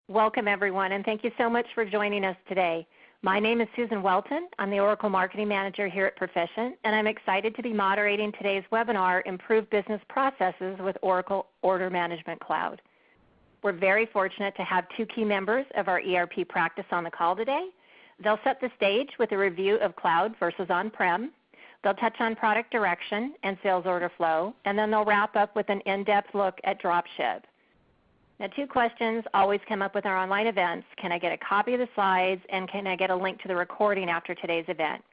Welcome, everyone, and thank you so much for joining us today. My name is Susan Welton. I'm the Oracle Marketing Manager here at Perficient, and I'm excited to be moderating today's webinar, Improve Business Processes with Oracle Order Management Cloud. We're very fortunate to have two key members of our ERP practice on the call today. They'll set the stage with a review of cloud versus on-prem. They'll touch on product direction and sales order flow, and then they'll wrap up with an in-depth look at dropship. Now, two questions always come up with our online events. Can I get a copy of the slides, and can I get a link to the recording after today's event?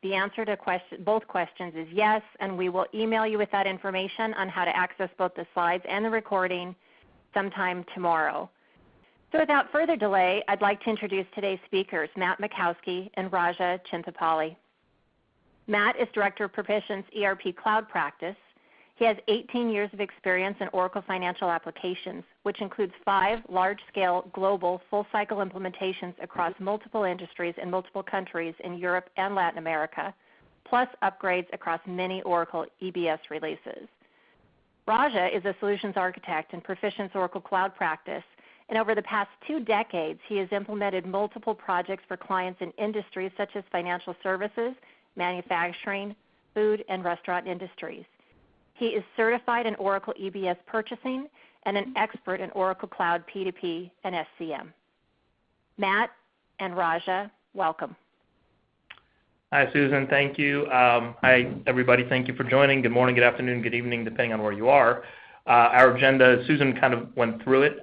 The answer to both questions is yes, and we will email you with that information on how to access both the slides and the recording sometime tomorrow. So without further delay, I'd like to introduce today's speakers, Matt Makowski and Raja Chintapalli. Matt is Director of Perficient's ERP Cloud Practice. He has 18 years of experience in Oracle Financial Applications, which includes 5 large-scale global full-cycle implementations across multiple industries in multiple countries in Europe and Latin America, plus upgrades across many Oracle EBS releases. Raja is a solutions architect in Perficient's Oracle Cloud Practice, and over the past 2 decades, he has implemented multiple projects for clients in industries such as financial services, manufacturing, food, and restaurant industries. He is certified in Oracle EBS purchasing and an expert in Oracle Cloud P2P and SCM. Matt and Raja, welcome. Hi, Susan. Thank you. Hi, everybody. Thank you for joining. Good morning, good afternoon, good evening, depending on where you are. Our agenda, Susan kind of went through it.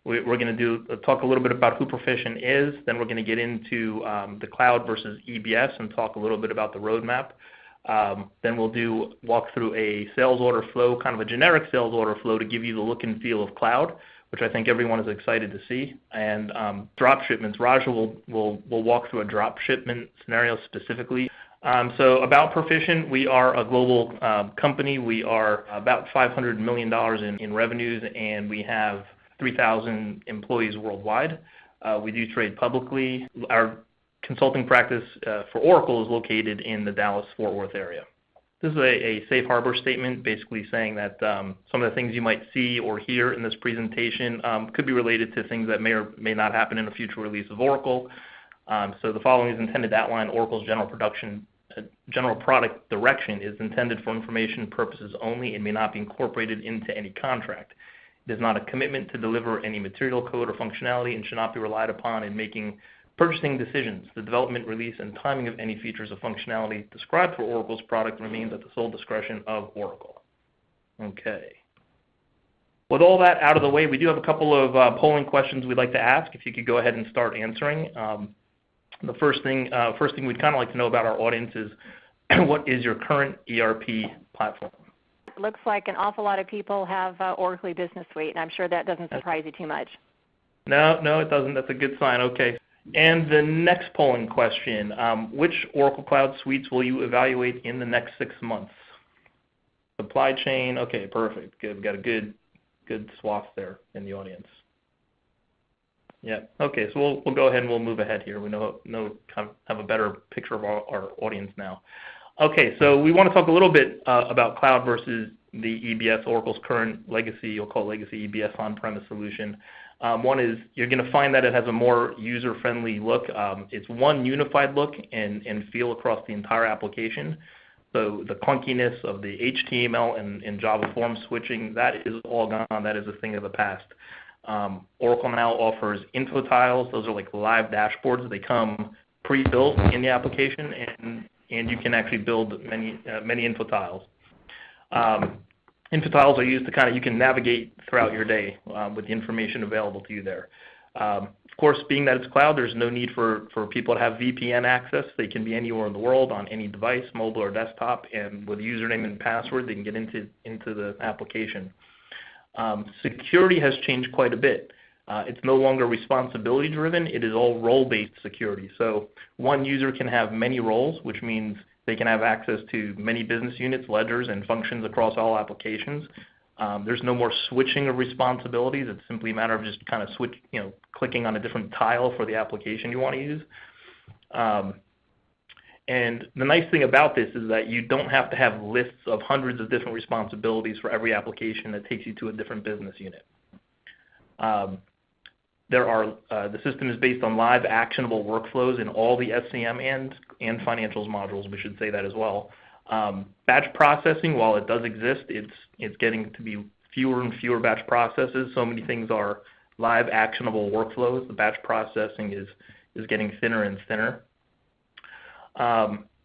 We're going to talk a little bit about who Perficient is. Then we're going to get into the cloud versus EBS and talk a little bit about the roadmap. Then we'll walk through a sales order flow, kind of a generic sales order flow to give you the look and feel of cloud, which I think everyone is excited to see. And drop shipments, Raja will walk through a drop shipment scenario specifically. So about Perficient, we are a global company. We are about $500 million in revenues, and we have 3,000 employees worldwide. We do trade publicly. Our consulting practice for Oracle is located in the Dallas-Fort Worth area. This is a safe harbor statement basically saying that some of the things you might see or hear in this presentation could be related to things that may or may not happen in a future release of Oracle. So the following is intended to outline Oracle's general product direction is intended for information purposes only and may not be incorporated into any contract. It is not a commitment to deliver any material code or functionality and should not be relied upon in making purchasing decisions. The development, release, and timing of any features of functionality described for Oracle's product remains at the sole discretion of Oracle. Okay. With all that out of the way, we do have a couple of polling questions we'd like to ask. If you could go ahead and start answering. The first thing we'd kind of like to know about our audience is, what is your current ERP platform? It looks like an awful lot of people have Oracle Business Suite, and I'm sure that doesn't surprise you too much. No, it doesn't. That's a good sign. Okay. And the next polling question, which Oracle Cloud suites will you evaluate in the next 6 months? Supply chain, okay, perfect. Good. We've got a good swath there in the audience. Yeah, okay, so we'll go ahead and we'll move ahead here. We have a better picture of our audience now. Okay, so we want to talk a little bit about cloud versus the EBS, Oracle's current legacy, you'll call it legacy EBS on-premise solution. One is you're going to find that it has a more user-friendly look. It's one unified look and feel across the entire application. So the clunkiness of the HTML and Java form switching, that is all gone. That is a thing of the past. Oracle now offers info tiles. Those are like live dashboards. They come pre-built in the application, and you can actually build many info tiles. Info tiles are used to you can navigate throughout your day with the information available to you there. Of course, being that it's cloud, there's no need for people to have VPN access. They can be anywhere in the world on any device, mobile or desktop, and with a username and password, they can get into the application. Security has changed quite a bit. It's no longer responsibility driven. It is all role-based security. So one user can have many roles, which means they can have access to many business units, ledgers, and functions across all applications. There's no more switching of responsibilities. It's simply a matter of just kind of clicking on a different tile for the application you want to use. And the nice thing about this is that you don't have to have lists of hundreds of different responsibilities for every application that takes you to a different business unit. The system is based on live actionable workflows in all the SCM and financials modules. We should say that as well. Batch processing, while it does exist, it's getting to be fewer and fewer batch processes. So many things are live actionable workflows. The batch processing is getting thinner and thinner.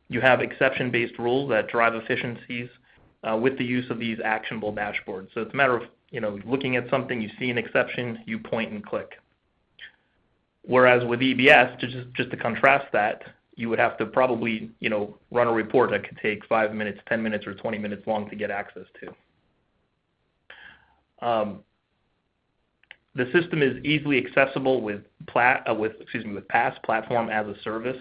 You have exception-based rules that drive efficiencies with the use of these actionable dashboards. So it's a matter of looking at something, you see an exception, you point and click. Whereas with EBS, just to contrast that, you would have to probably run a report that could take 5 minutes, 10 minutes, or 20 minutes long to get access to. The system is easily accessible with PaaS, Platform as a Service.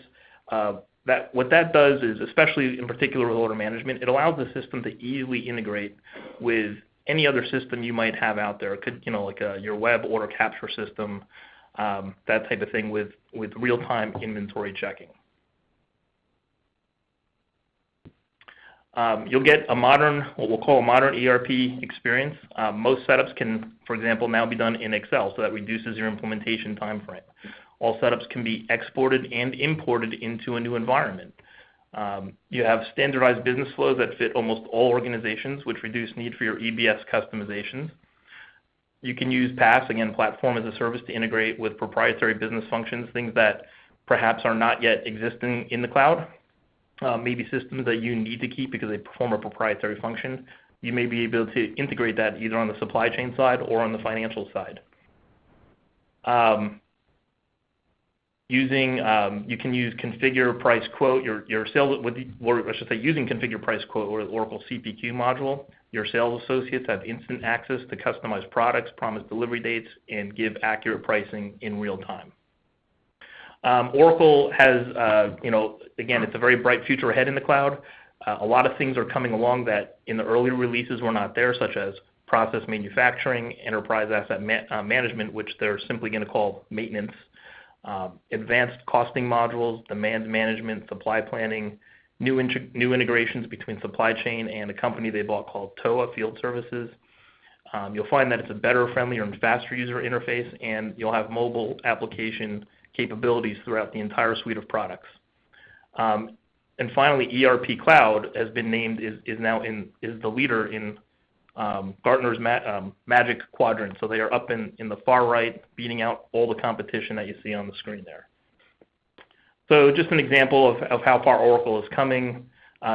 What that does is, especially in particular with order management, it allows the system to easily integrate with any other system you might have out there. It could, like your web order capture system, that type of thing with real-time inventory checking. You'll get what we'll call a modern ERP experience. Most setups can, for example, now be done in Excel, so that reduces your implementation time frame. All setups can be exported and imported into a new environment. You have standardized business flows that fit almost all organizations, which reduce need for your EBS customizations. You can use PaaS, again, Platform as a Service, to integrate with proprietary business functions, things that perhaps are not yet existing in the cloud. Maybe systems that you need to keep because they perform a proprietary function. You may be able to integrate that either on the supply chain side or on the financial side. You can use configure price quote your sales using configure price quote or the Oracle CPQ module. Your sales associates have instant access to customized products, promise delivery dates, and give accurate pricing in real time. Oracle has, again, it's a very bright future ahead in the cloud. A lot of things are coming along that in the earlier releases were not there, such as process manufacturing, enterprise asset management, which they're simply going to call maintenance, advanced costing modules, demand management, supply planning, new integrations between supply chain and a company they bought called TOA Field Services. You'll find that it's a better, friendlier, and faster user interface, and you'll have mobile application capabilities throughout the entire suite of products. And finally, ERP Cloud has been named is the leader in Gartner's Magic Quadrant. So they are up in the far right, beating out all the competition that you see on the screen there. So just an example of how far Oracle is coming.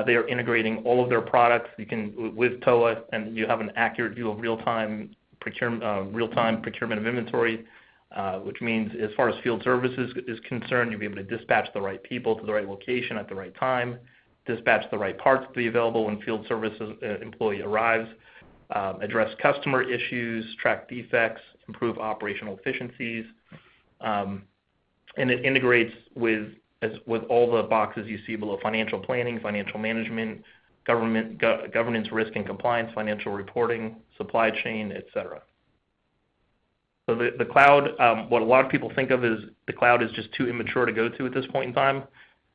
They are integrating all of their products. You can with TOA, and you have an accurate view of real-time procurement of inventory. Which means as far as field services is concerned, you'll be able to dispatch the right people to the right location at the right time, dispatch the right parts to be available when field services employee arrives, address customer issues, track defects, improve operational efficiencies, and it integrates with all the boxes you see below: financial planning, financial management, governance, risk and compliance, financial reporting, supply chain, etc. So the cloud, what a lot of people think of is the cloud is just too immature to go to at this point in time.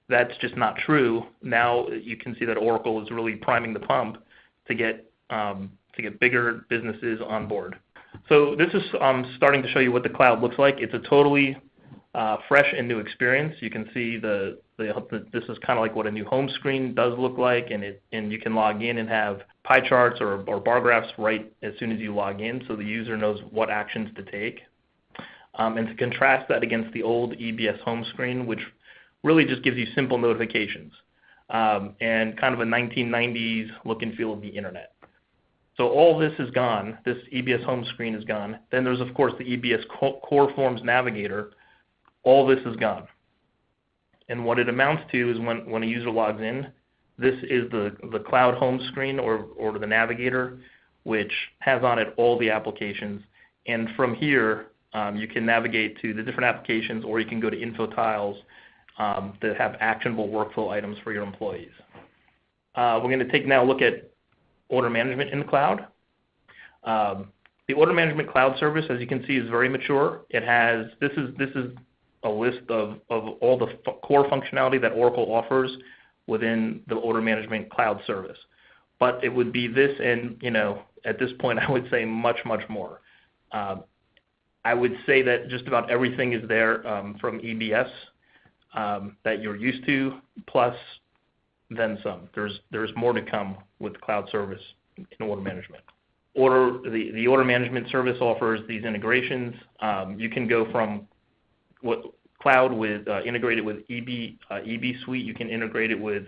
That's just not true. Now you can see that Oracle is really priming the pump to get bigger businesses on board. So this is starting to show you what the cloud looks like. It's a totally fresh and new experience. You can see this is kind of like what a new home screen does look like, and you can log in and have pie charts or bar graphs right as soon as you log in, so the user knows what actions to take. And to contrast that against the old EBS Home Screen, which really just gives you simple notifications and kind of a 1990s look and feel of the internet. So all this is gone. This EBS Home Screen is gone. Then there's, of course, the EBS Core Forms Navigator. All this is gone. And what it amounts to is when a user logs in, this is the cloud home screen or the Navigator, which has on it all the applications. And from here, you can navigate to the different applications, or you can go to info tiles that have actionable workflow items for your employees. We're going to take now a look at order management in the cloud. The order management cloud service, as you can see, is very mature. It has this is a list of all the core functionality that Oracle offers within the order management cloud service. But it would be this, and at this point I would say much more. I would say that just about everything is there from EBS that you're used to, plus then some. There's more to come with cloud service in order management. The order management service offers these integrations. You can go from cloud with integrated with EB Suite. You can integrate it with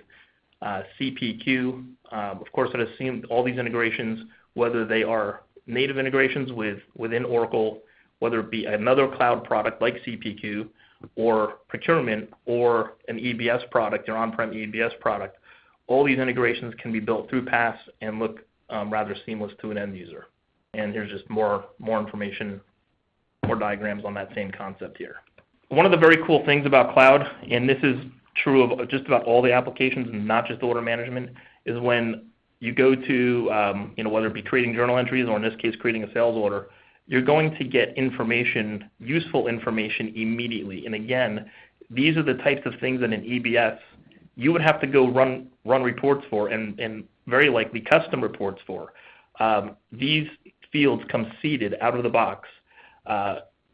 CPQ. Of course, it assumes all these integrations, whether they are native integrations within Oracle, whether it be another cloud product like CPQ, or procurement, or an EBS product, your on-prem EBS product. All these integrations can be built through PaaS and look rather seamless to an end user. And here's just more information, more diagrams on that same concept here. One of the very cool things about cloud, and this is true of just about all the applications and not just order management, is when you go to, whether it be creating journal entries or in this case creating a sales order, you're going to get information, useful information immediately. And again, these are the types of things that in EBS you would have to go run reports for and very likely custom reports for. These fields come seeded out of the box.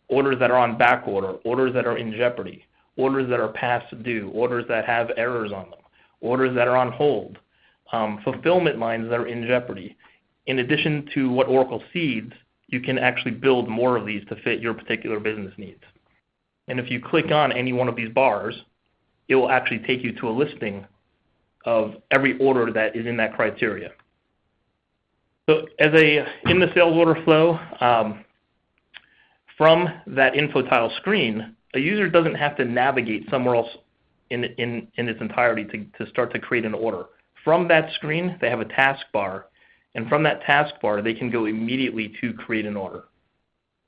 Orders that are on back order, orders that are in jeopardy, orders that are past due, orders that have errors on them, orders that are on hold, fulfillment lines that are in jeopardy. In addition to what Oracle seeds, you can actually build more of these to fit your particular business needs. And if you click on any one of these bars, it will actually take you to a listing of every order that is in that criteria. So in the sales order flow, from that info tile screen, a user doesn't have to navigate somewhere else in its entirety to start to create an order. From that screen, they have a taskbar, and from that taskbar, they can go immediately to create an order.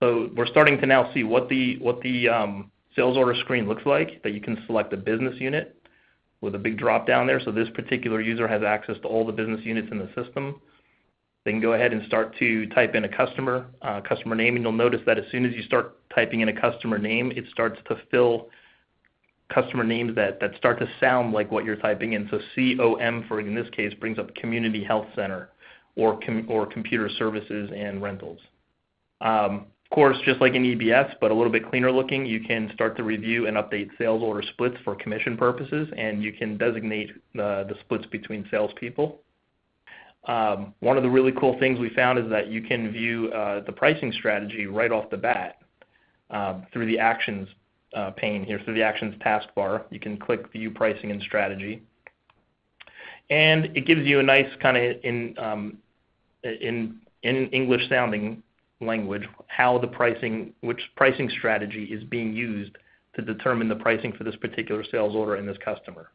So we're starting to now see what the sales order screen looks like, that you can select a business unit with a big drop down there. So this particular user has access to all the business units in the system. They can go ahead and start to type in a customer name, and you'll notice that as soon as you start typing in a customer name, it starts to fill customer names that start to sound like what you're typing in. So COM, for in this case, brings up Community Health Center or Computer Services and Rentals. Of course, just like in EBS, but a little bit cleaner looking, you can start to review and update sales order splits for commission purposes, and you can designate the splits between salespeople. One of the really cool things we found is that you can view the pricing strategy right off the bat through the actions pane here, through the actions taskbar. You can click View Pricing and Strategy, and it gives you a nice kind of in English sounding language how which pricing strategy is being used to determine the pricing for this particular sales order and this customer.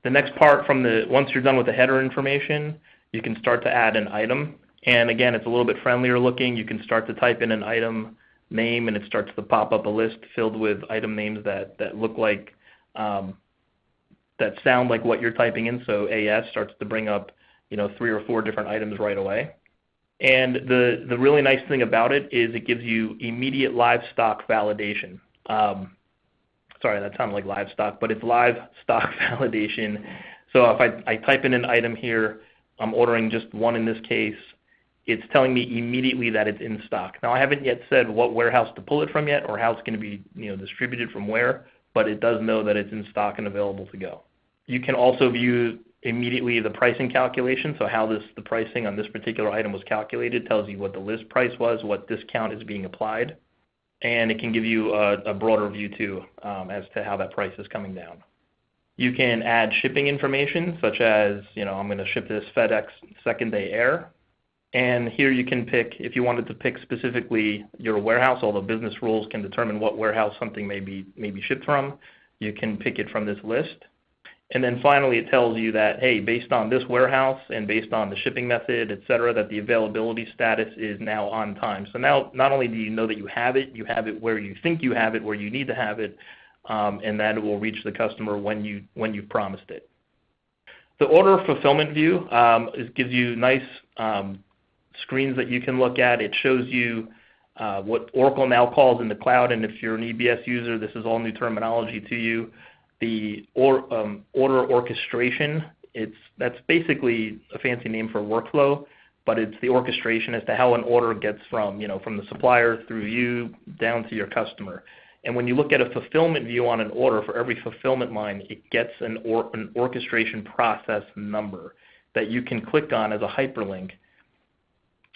The next part once you're done with the header information, you can start to add an item, and again, it's a little bit friendlier looking. You can start to type in an item name, and it starts to pop up a list filled with item names that look like, that sound like what you're typing in. So AS starts to bring up, 3 or 4 different items right away. And the really nice thing about it is it gives you immediate livestock validation. Sorry, that sounded like livestock, but it's livestock validation. So if I type in an item here, I'm ordering just one in this case, it's telling me immediately that it's in stock. Now, I haven't yet said what warehouse to pull it from yet or how it's going to be distributed from where, but it does know that it's in stock and available to go. You can also view immediately the pricing calculation, so how the pricing on this particular item was calculated, tells you what the list price was, what discount is being applied, and it can give you a broader view too as to how that price is coming down. You can add shipping information, such as, I'm going to ship this FedEx second day air. And here you can pick, if you wanted to pick specifically your warehouse, although business rules can determine what warehouse something may be shipped from, you can pick it from this list. And then finally it tells you that, hey, based on this warehouse and based on the shipping method, et cetera, that the availability status is now on time. So now not only do you know that you have it where you think you have it, where you need to have it, and that it will reach the customer when you've promised it. The order fulfillment view gives you nice screens that you can look at. It shows you what Oracle now calls in the cloud, and if you're an EBS user, this is all new terminology to you. The order orchestration, that's basically a fancy name for workflow. but it's the orchestration as to how an order gets from the supplier through you down to your customer. And when you look at a fulfillment view on an order, for every fulfillment line, it gets an orchestration process number that you can click on as a hyperlink,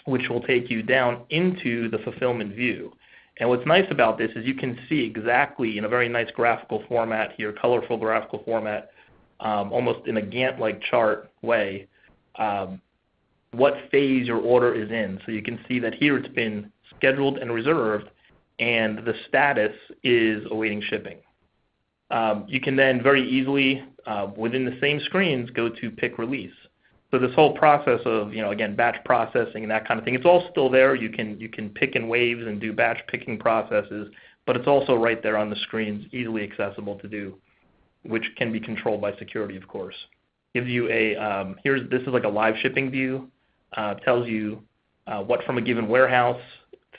which will take you down into the fulfillment view. And what's nice about this is you can see exactly in a very nice graphical format here, colorful graphical format, almost in a Gantt-like chart way, what phase your order is in. So you can see that here it's been scheduled and reserved, and the status is awaiting shipping. You can then very easily, within the same screens, go to pick release. So this whole process of, again, batch processing and that kind of thing, it's all still there. You can pick in waves and do batch picking processes, but it's also right there on the screens, easily accessible to do, which can be controlled by security, of course. Gives you this is like a live shipping view. Tells you what from a given warehouse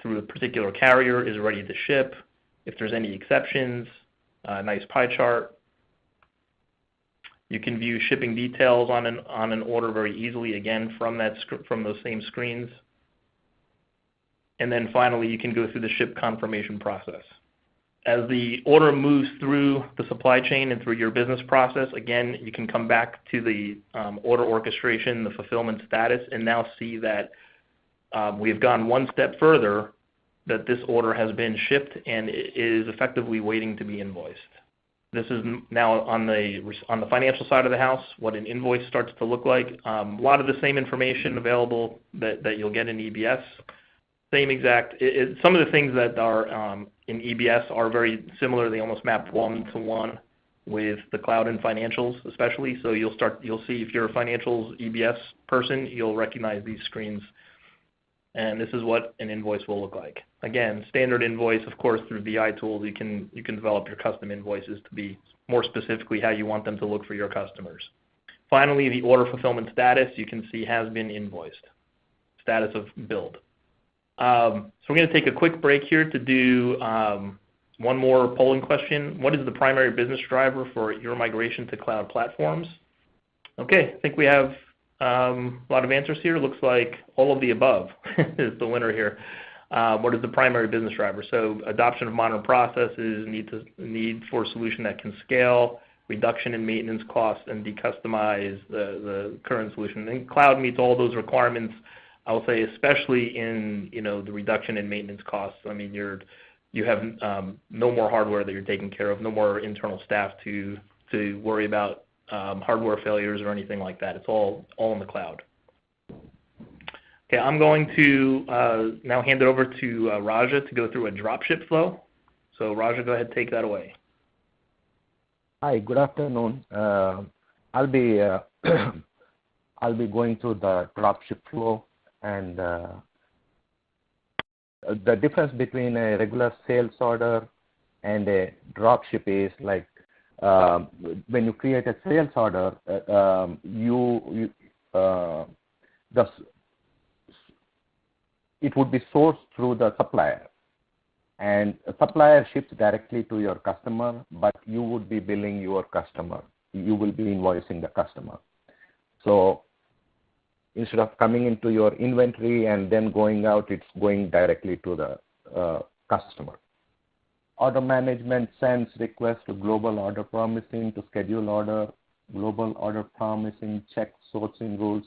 through a particular carrier is ready to ship, if there's any exceptions, a nice pie chart. You can view shipping details on an order very easily, again, from those same screens. And then finally, you can go through the ship confirmation process. As the order moves through the supply chain and through your business process, again, you can come back to the order orchestration, the fulfillment status, and now see that we have gone one step further, that this order has been shipped and is effectively waiting to be invoiced. This is now on the financial side of the house, what an invoice starts to look like. A lot of the same information available that you'll get in EBS. Same exact. Some of the things that are in EBS are very similar. They almost map one-to-one with the cloud and financials, especially. So you'll see if you're a financials EBS person, you'll recognize these screens. And this is what an invoice will look like. Again, standard invoice, of course, through BI tools, you can develop your custom invoices to be more specifically how you want them to look for your customers. Finally, the order fulfillment status, you can see has been invoiced. Status of billed. So we're going to take a quick break here to do one more polling question. What is the primary business driver for your migration to cloud platforms? Okay, I think we have a lot of answers here. Looks like all of the above is the winner here. What is the primary business driver? So adoption of modern processes, need for a solution that can scale, reduction in maintenance costs, and decustomize the current solution. And cloud meets all those requirements. I will say, especially in the reduction in maintenance costs. I mean, you have no more hardware that you're taking care of, no more internal staff to worry about hardware failures or anything like that. It's all in the cloud. Okay, I'm going to now hand it over to Raja to go through a dropship flow. So Raja, go ahead and take that away. Hi, good afternoon. I'll be going through the dropship flow, and the difference between a regular sales order and a dropship is like when you create a sales order, it would be sourced through the supplier, and a supplier ships directly to your customer, but you would be billing your customer. You will be invoicing the customer. So instead of coming into your inventory and then going out, it's going directly to the customer. Order management sends requests to global order promising to schedule order, global order promising, check sourcing rules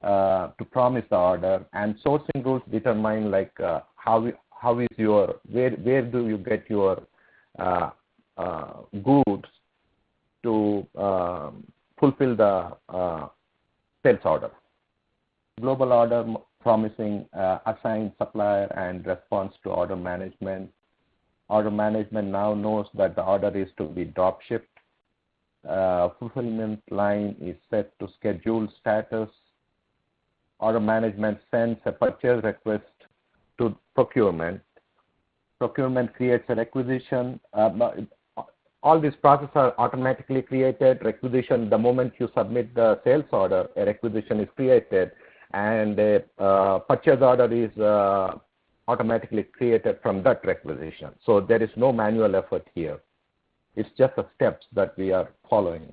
to promise the order, and sourcing rules determine like how is your, where do you get your goods to fulfill the sales order. Global order promising assigns supplier and response to order management. Order management now knows that the order is to be drop shipped. Fulfillment line is set to schedule status. Order management sends a purchase request to procurement. Procurement creates a requisition. All these processes are automatically created. Requisition, the moment you submit the sales order, a requisition is created, and a purchase order is automatically created from that requisition. So there is no manual effort here. It's just the steps that we are following.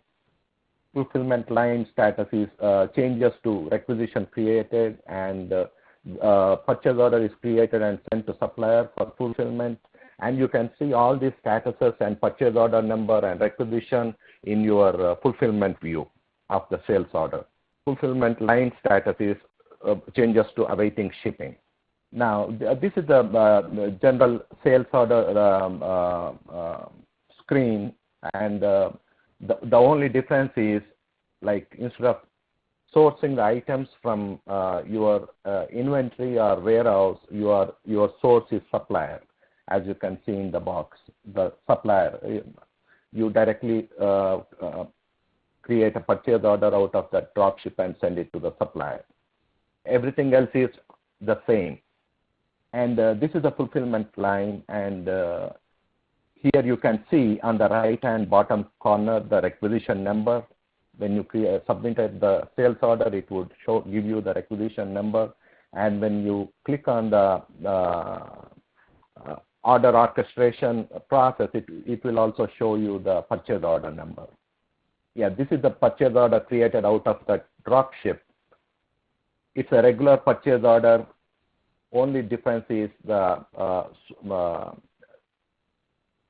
fulfillment line status is changes to requisition created, and purchase order is created and sent to supplier for fulfillment. And you can see all these statuses and purchase order number and requisition in your fulfillment view of the sales order. Fulfillment line status is changes to awaiting shipping. Now, this is the general sales order screen, and the only difference is, like, instead of sourcing the items from your inventory or warehouse, your source is supplier. As you can see in the box, the supplier, you directly create a purchase order out of that dropship and send it to the supplier. Everything else is the same. And this is the fulfillment line, and here you can see on the right-hand bottom corner the requisition number. When you submitted the sales order, it would give you the requisition number, and when you click on the order orchestration process, it will also show you the purchase order number. Yeah, this is the purchase order created out of the dropship. It's a regular purchase order. Only difference is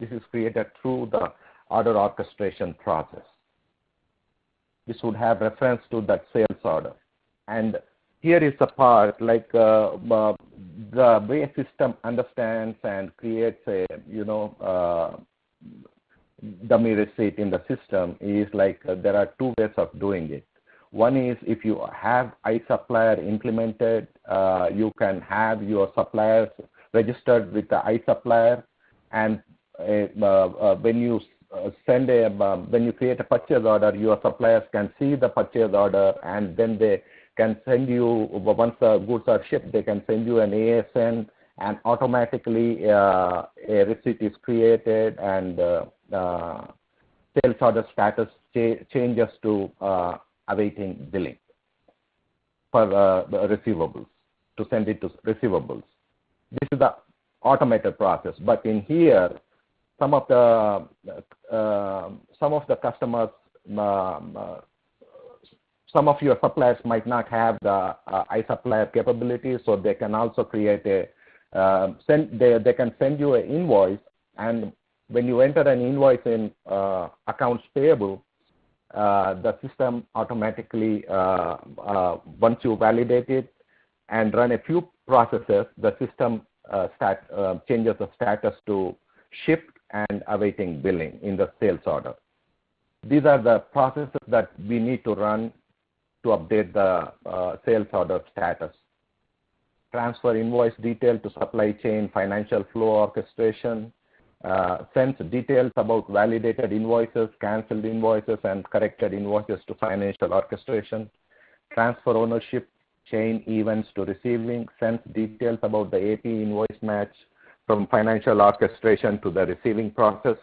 this is created through the order orchestration process. This would have reference to that sales order. And here is the part, like the way system understands and creates a dummy receipt in the system is like there are two ways of doing it. One is if you have iSupplier implemented, you can have your suppliers registered with the iSupplier, and when you when you create a purchase order, your suppliers can see the purchase order, and then they can send you, once the goods are shipped, they can send you an ASN, and automatically a receipt is created, and sales order status changes to awaiting billing for receivables, to send it to receivables. This is the automated process. But in here, some of the customers, some of your suppliers might not have the iSupplier capability, so they can also create a they can send you an invoice, and when you enter an invoice in accounts payable, the system automatically, once you validate it and run a few processes, the system changes the status to shipped and awaiting billing in the sales order. These are the processes that we need to run to update the sales order status. Transfer invoice detail to supply chain financial flow orchestration, sends details about validated invoices, canceled invoices, and corrected invoices to financial orchestration. Transfer ownership chain events to receiving, sends details about the AP invoice match from financial orchestration to the receiving process.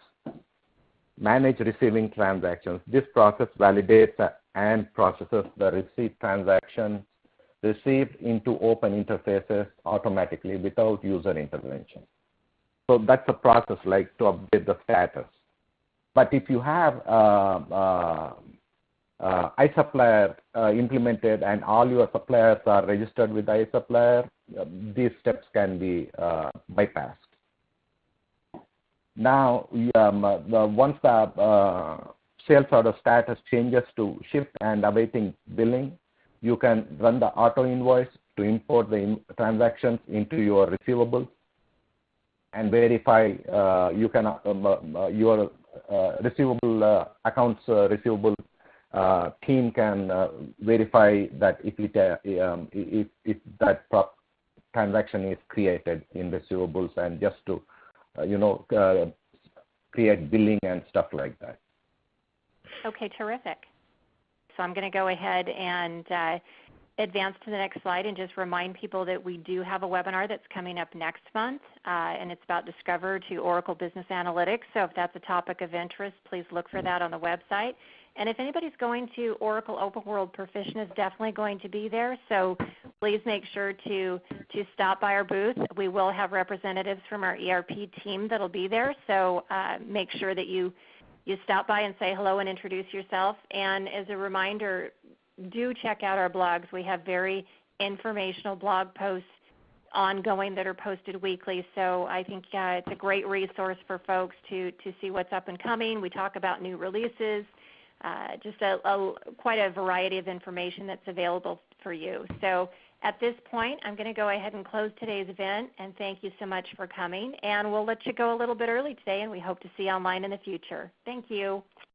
Manage receiving transactions. This process validates and processes the receipt transaction received into open interfaces automatically without user intervention. So that's a process, like, to update the status. But if you have iSupplier implemented and all your suppliers are registered with iSupplier, these steps can be bypassed. Now, once the sales order status changes to shipped and awaiting billing, you can run the auto invoice to import the transactions into your receivables and verify. You can your accounts receivable team can verify that if that transaction is created in receivables, and just to create billing and stuff like that. Okay, terrific. So I'm going to go ahead and advance to the next slide and just remind people that we do have a webinar that's coming up next month, and it's about Discover to Oracle Business Analytics. So if that's a topic of interest, please look for that on the website. And if anybody's going to Oracle Open World, Perficient is definitely going to be there. So please make sure to stop by our booth. We will have representatives from our ERP team that will be there. So make sure that you you stop by and say hello and introduce yourself. And as a reminder, do check out our blogs. We have very informational blog posts ongoing that are posted weekly. So I think it's a great resource for folks to see what's up and coming. We talk about new releases, just quite a variety of information that's available for you. So at this point, I'm going to go ahead and close today's event, and thank you so much for coming. And we'll let you go a little bit early today, and we hope to see you online in the future. Thank you.